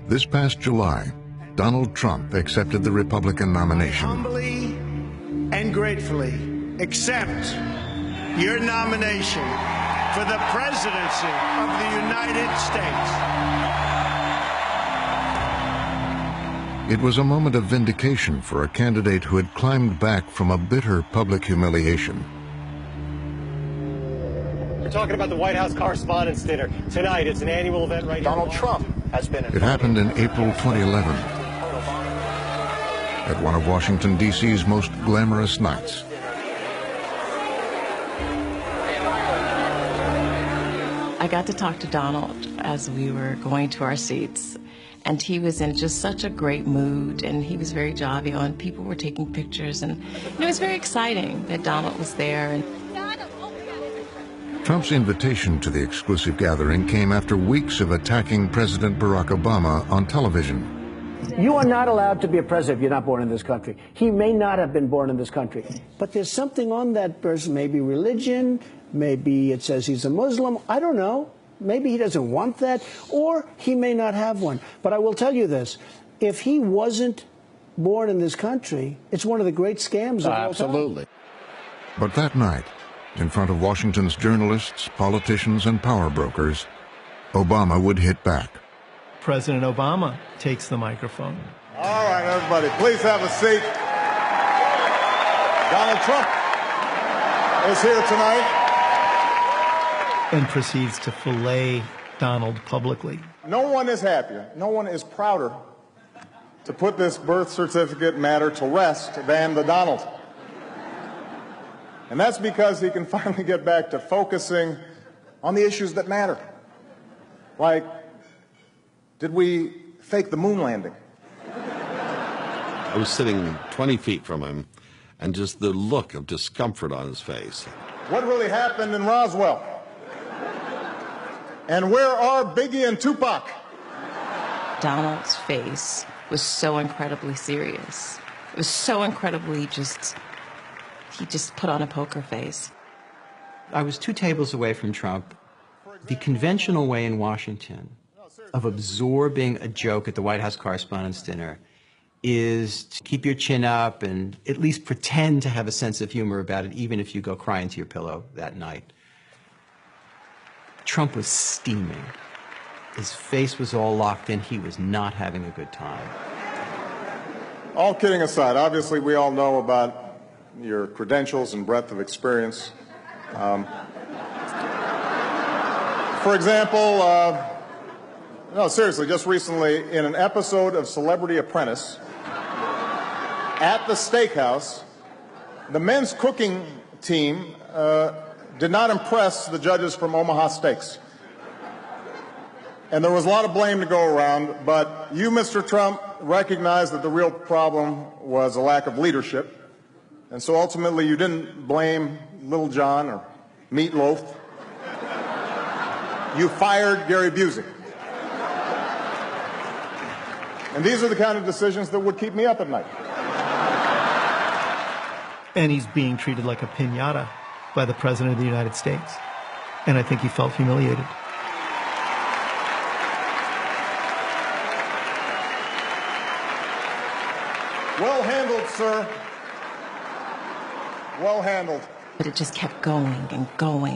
This past July, Donald Trump accepted the Republican nomination. Humbly and gratefully accept your nomination for the presidency of the United States. It was a moment of vindication for a candidate who had climbed back from a bitter public humiliation. We're talking about the White House Correspondents' Dinner. Tonight, it's an annual event right here. Donald Trump has been... It happened in April 2011, at one of Washington, D.C.'s most glamorous nights. I got to talk to Donald as we were going to our seats, and he was in just such a great mood, and he was very jovial, and people were taking pictures, and it was very exciting that Donald was there. And Trump's invitation to the exclusive gathering came after weeks of attacking President Barack Obama on television. You are not allowed to be a president if you're not born in this country. He may not have been born in this country, but there's something on that person, maybe religion, maybe it says he's a Muslim, I don't know. Maybe he doesn't want that, or he may not have one. But I will tell you this, if he wasn't born in this country, it's one of the great scams of all time. Absolutely. But that night, in front of Washington's journalists, politicians, and power brokers, Obama would hit back. President Obama takes the microphone. All right, everybody, please have a seat. Donald Trump is here tonight. And proceeds to fillet Donald publicly. No one is happier, no one is prouder to put this birth certificate matter to rest than the Donald. And that's because he can finally get back to focusing on the issues that matter. Like, did we fake the moon landing? I was sitting 20 feet from him, and just the look of discomfort on his face. What really happened in Roswell? And where are Biggie and Tupac? Donald's face was so incredibly serious. It was so incredibly he just put on a poker face. I was 2 tables away from Trump. The conventional way in Washington of absorbing a joke at the White House Correspondents' Dinner is to keep your chin up and at least pretend to have a sense of humor about it, even if you go cry into your pillow that night. Trump was steaming. His face was all locked in. He was not having a good time. All kidding aside, obviously we all know about your credentials and breadth of experience. For example, no, seriously, just recently in an episode of Celebrity Apprentice at the steakhouse, the men's cooking team did not impress the judges from Omaha Steaks. And there was a lot of blame to go around, but you, Mr. Trump, recognized that the real problem was a lack of leadership. And so ultimately you didn't blame Little John or Meatloaf. You fired Gary Busey. And these are the kind of decisions that would keep me up at night. And he's being treated like a piñata by the President of the United States. And I think he felt humiliated. Well handled, sir. Well handled. But it just kept going,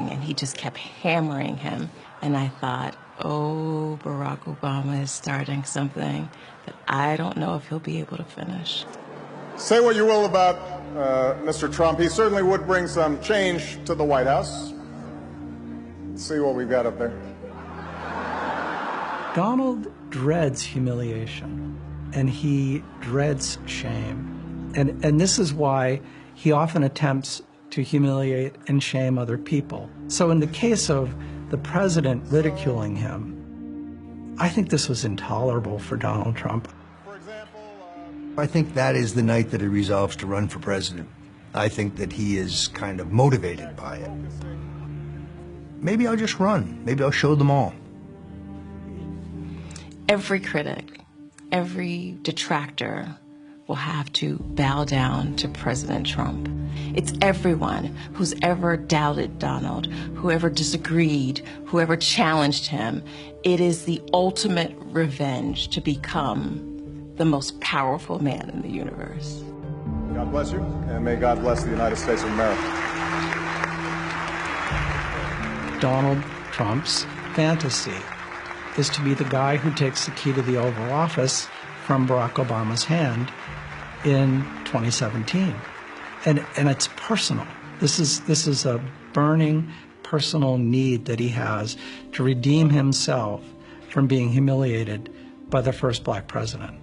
and he just kept hammering him. And I thought, oh, Barack Obama is starting something that I don't know if he'll be able to finish. Say what you will about Mr. Trump. He certainly would bring some change to the White House. Let's see what we've got up there. Donald dreads humiliation, and he dreads shame. And this is why he often attempts to humiliate and shame other people. So in the case of the president ridiculing him, I think this was intolerable for Donald Trump. I think that is the night that he resolves to run for president. I think that he is kind of motivated by it. Maybe I'll just run. Maybe I'll show them all. Every critic, every detractor will have to bow down to President Trump. It's everyone who's ever doubted Donald, whoever disagreed, whoever challenged him. It is the ultimate revenge to become the most powerful man in the universe. God bless you, and may God bless the United States of America. Donald Trump's fantasy is to be the guy who takes the key to the Oval Office from Barack Obama's hand in 2017. And it's personal. This is a burning personal need that he has to redeem himself from being humiliated by the first black president.